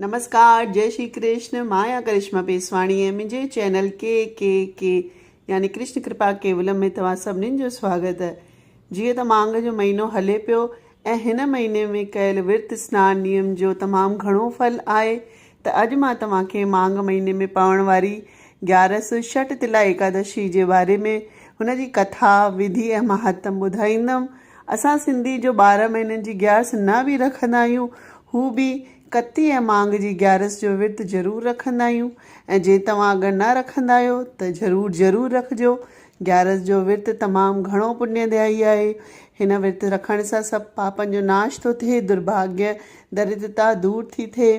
नमस्कार, जय श्री कृष्ण। माया करिश्मा पेसवाणी है मुझे चैनल के यानी कृष्ण कृपा केवलम में तव्हां सभिनीनि जो स्वागत है। जीअं त मांग जो महीनो हले पियो ऐं हिन महीने में कयल विर्त स्नान नियम जो तमामु घणो फल आहे, त अॼु मां तव्हांखे मांग महीने में पवण वारी 11 शट तिला एकादशी जे बारे में हुन जी कथा, विधि ऐं महत्तम ॿुधाईंदमि। असां सिंधी जो 12 महीननि जी ग्यारस न बि रखंदा आहियूं, हू बि कती ऐं मांग जी ग्यारस जो विर्त ज़रूरु रखंदा आहियूं। ऐं जे तव्हां अगरि न रखंदा आहियो त ज़रूरु रखिजो। ग्यारस जो विर्त तमामु घणो पुण्यदायी आहे। हिन विर्त रखण सां सभु पापनि जो नाश थो थिए, दुर्भाग्य दरिद्रता दूर थी थिए।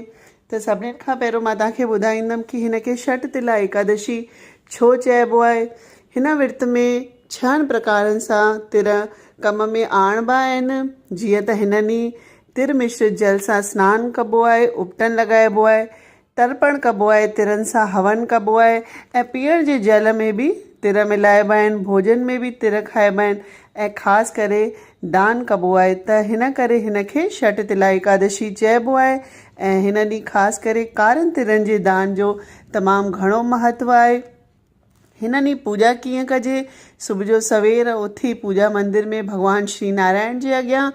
त सभिनीनि खां पहिरियों मां तव्हांखे ॿुधाईंदमि कि हिन खे शट तिला एकादशी छो चइबो आहे। हिन विर्त में 6 प्रकारनि सां तिर कम में आणिबा आहिनि। जीअं त हिननि तिर मिश्रित जल सां सनानु कबो आहे, उपटन लॻाइबो आहे, तर्पण कबो आहे, तिरनि सां हवन कबो आहे ऐं पीअण जे जल में बि तिर मिलाइबा आहिनि, भोजन में बि तिर खाइबा आहिनि ऐं ख़ासि करे दान कबो आहे। त हिन करे हिन खे शट तिला एकादशी चइबो आहे। ऐं हिन ॾींहुं ख़ासि करे कारनि तिरनि जे दान जो तमामु घणो महत्व आहे। हिन ॾींहुं पूॼा कीअं कजे? सुबुह जो सवेर उथी पूॼा मंदिर में भॻवानु श्री नारायण जे अॻियां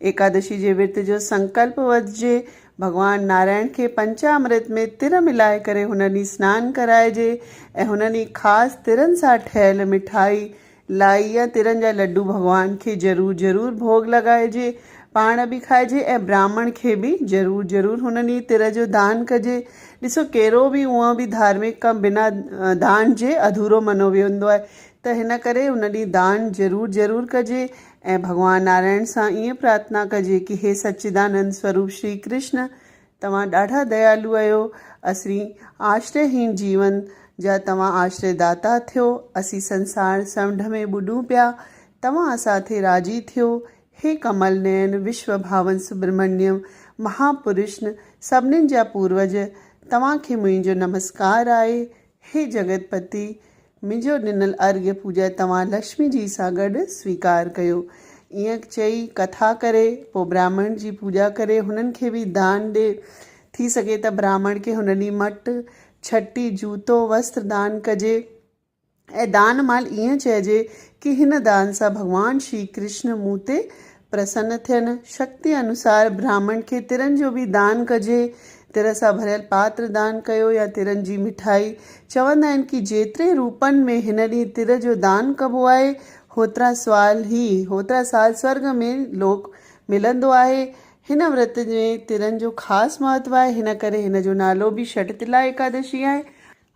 एकादशी जे विर्त जो संकल्प वठिजे। भॻवानु नारायण खे पंचामृत में तिर मिलाए करे हुन ॾींहुं सनानु कराइजे ऐं हुन ॾींहुं ख़ासि तिरनि सां ठहियल मिठाई, लाई या तिरनि जा लड्डू भॻवान खे ज़रूरु भोग लॻाइजे, पाण बि खाइजे ऐं ब्राह्मण खे बि ज़रूरु हुन ॾींहुं तिर जो दान कजे। ॾिसो, कहिड़ो बि उहो बि धार्मिक कमु बिना दान जे अधूरो मञो वेंदो आहे, त हिन करे हुन ॾींहुं दान ज़रूरु कजे ऐं भॻवानु नारायण सां ईअं प्रार्थना कजे कि हे सच्चिदानंद स्वरूप श्री कृष्ण, तव्हां ॾाढा दयालु आहियो। असीं आश्रयहीन जीवन जा तव्हां आश्रयदाता थियो। असीं संसार समुंड में ॿुॾूं पिया, तव्हां असां ते राज़ी थियो। हे कमल नयन विश्व भावन सुब्रमण्यम महापुरुष सभिनीनि जा पूर्वज, तव्हांखे मुंहिंजो नमस्कार आहे। हे जगतपति, मुंहिंजो ॾिनल अर्घ्य पूॼा तव्हां लक्ष्मी जी सां गॾु स्वीकार कयो। ईअं चई कथा करे पोइ ब्राह्मण जी पूॼा करे हुननि खे बि दान ॾे। थी सघे त ब्राह्मण खे हुन ॾींहुं मट, छटी, जूतो, वस्त्र दान कजे ऐं दान माल ईअं चइजे कि हिन दान सां भॻवानु श्री कृष्ण मूं ते प्रसन्न थियनि। शक्ति अनुसार ब्राह्मण खे तिरनि जो बि दान कजे। तिर सां भरियल पात्र दान कयो या तिरनि जी मिठाई। चवंदा आहिनि कि जेतिरे रूपनि में हिन ॾींहुं तिर जो दान कबो आहे, होतिरा साल स्वर्ग में लोक मिलंदो आहे। हिन व्रत में तिरनि जो ख़ासि महत्व आहे, हिन करे हिन जो नालो बि शट तिला एकादशी आहे।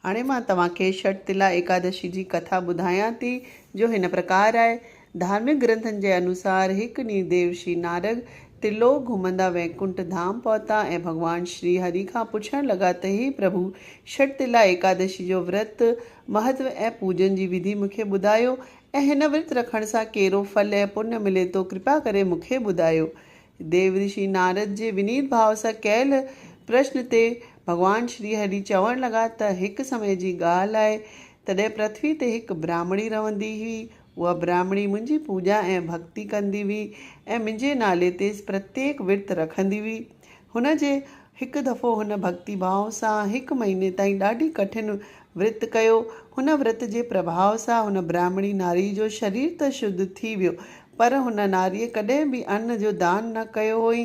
हाणे मां तव्हांखे शट तिला एकादशी जी कथा ॿुधायां थी, जो हिन प्रकार आहे। धार्मिक ग्रंथनि जे अनुसार हिकु ॾींहुं देवर्षि नारद त्रिलोक घुमंदा वैकुंठ धाम पहुता ऐं भॻवानु श्री हरि खां पुछण लॻा त हे प्रभु, शट तिला एकादशी जो विर्त महत्व ऐं पूजन जी विधि मूंखे ॿुधायो ऐं हिन विर्त रखण सां कहिड़ो फल ऐं पुण्य मिले थो, कृपा करे मूंखे ॿुधायो। देवर्षि नारद जे विनीत भाव सां कयल प्रश्न ते भॻवानु श्री हरि चवण लॻा त हिकु समय जी ॻाल्हि आहे। तॾहिं पृथ्वी ते हिकु ब्राह्मणी रहंदी हुई। उहा ब्राह्मणी मुंहिंजी पूॼा ऐं भक्ति कंदी हुई ऐं मुंहिंजे नाले ते प्रत्येक विर्त रखंदी हुई। हुन जे हिकु दफ़ो हुन भक्ति भाव सां 1 महीने ताईं ॾाढी कठिन विर्त कयो। हुन विर्त जे प्रभाव सां हुन ब्राह्मणी नारी जो शरीर त शुद्ध थी वियो, पर हुन नारीअ कॾहिं बि अन्न जो दान न कयो हुई,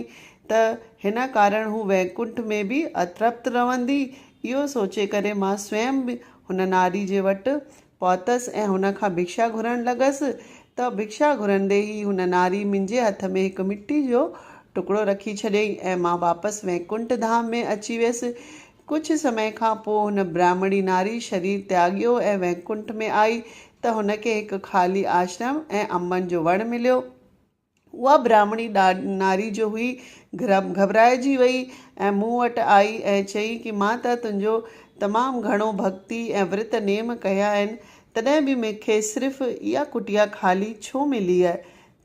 त हिन कारण हू वैकुंठ में बि अतृप्त रहंदी। इहो सोचे करे मां स्वयं बि हुन नारी जे वटि पहुतसि ऐं हुन खां भिक्षा घुरण लॻसि। त भिक्षा घुरंदे ई हुन नारी मुंहिंजे हथ में हिकु मिटी जो टुकड़ो रखी छॾियईं ऐं मां वापसि वैकुंठ धाम में अची वियसि। कुझु समय खां पोइ हुन ब्राह्मणी नारी शरीर त्यागियो ऐं वैकुंठ में आई त हुनखे हिकु ख़ाली आश्रम ऐं अंबनि जो वणु मिलियो। उहा ब्राह्मणी नारी जो हुई घबराइजी वई ऐं मूं वटि आई ऐं चई कि मां त तुंहिंजो तमामु घणो भक्ति ऐं विर्त नेम कया आहिनि, तॾहिं बि मूंखे सिर्फ़ु इहा कुटिया ख़ाली छो मिली आहे।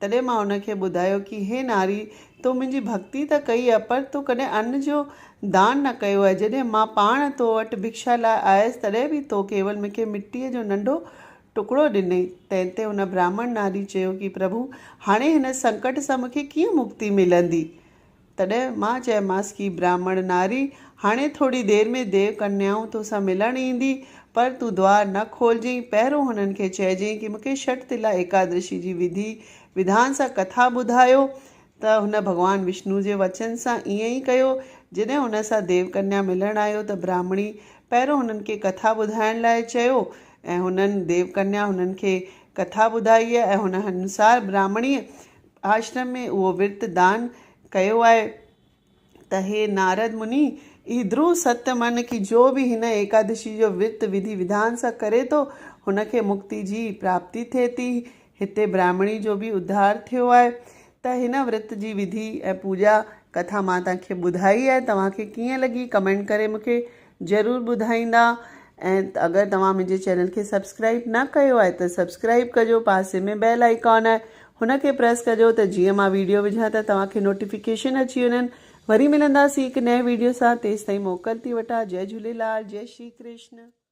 तॾहिं मां हुनखे ॿुधायो कि हे नारी, तो मुंहिंजी भक्ति त कई आहे, पर तो कॾहिं अन्न जो दान न कयो आहे। जॾहिं मां पाण तो वटि भिक्षा लाइ आयसि तॾहिं बि तो केवल मूंखे मिटीअ जो नंढो टुकड़ो ॾिनई। तंहिं ते हुन ब्राह्मण नारी चयो कि प्रभु, हाणे हिन संकट सां मूंखे कीअं मुक्ति मिलंदी? तॾहिं मां चयोमांसि की ब्राह्मण नारी हाणे थोरी देरि में देव कन्याऊं तोसां मिलणु ईंदी, पर तूं द्वार न खोलजईं। पहिरियों हुननि खे चइजईं की मूंखे षटतिला एकादशी जी विधि विधान सां कथा ॿुधायो। त हुन भॻवानु विष्णु जे वचन सां ईअं ई कयो। जॾहिं हुन सां देव कन्या मिलणु आयो त ब्राह्मणी पहिरियों हुननि खे कथा ॿुधाइण लाइ चयो ऐं हुननि देव कन्या हुननि खे कथा ॿुधाई आहे ऐं हुन अनुसार ब्राह्मणीअ आश्रम में उहो विर्त दान कयो आहे। त हे नारद मुनि, ई ध्रुव सत्य मन की जो बि हिन एकादशी जो विर्त विधि विधान सां करे थो हुनखे मुक्ति जी प्राप्ति थिए थी। हिते ब्राह्मणी जो बि उद्धार थियो आहे। त हिन विर्त जी विधि ऐं पूजा कथा मां तव्हांखे ॿुधाई आहे। तव्हांखे कीअं लॻी कमेंट करे मूंखे ज़रूरु ॿुधाईंदा। ऐं अगरि तव्हां मुंहिंजे चैनल खे सब्सक्राइब न कयो आहे त सब्सक्राइब कजो। पासे में बेल आइकॉन आहे, हुनखे प्रेस कजो त जीअं मां वीडियो विझां त तव्हांखे नोटिफिकेशन अची वञनि। वरी मिलंदासीं हिकु नए वीडियो सां। तेसिताईं मोकल थी वठां। जय झूलेलाल, जय श्री कृष्ण।